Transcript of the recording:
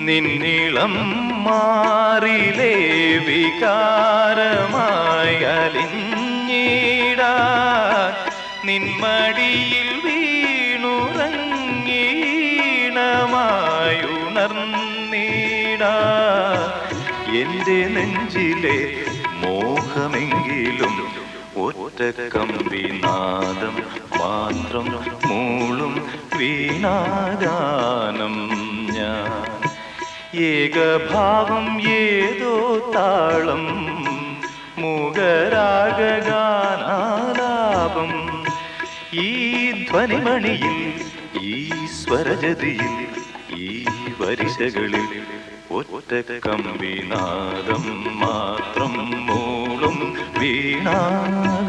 നിന്നിളം മാറിലേ വികാരമായി അലിഞ്ഞിടാൻ നിന്മടിയിൽ വീണുറങ്ങീണമായുണർന്നിടാൻ എൻ്റെ നെഞ്ചിലെ മോഹമെങ്കിലും ഒറ്റ കമ്പിനാദം മാത്രം മൂളും വീണാഗാനം ഞാൻ ഏകഭാവം ഏതോ താളം മൂകരാഗാനാലാപം ഈ ധ്വനിമണിയിൽ ഈ സ്വരജതിയിൽ ഈ വരിശകളിൽ ഒറ്റ കമ്പിനാദം മാത്രം മൂളും വീണാഗാനം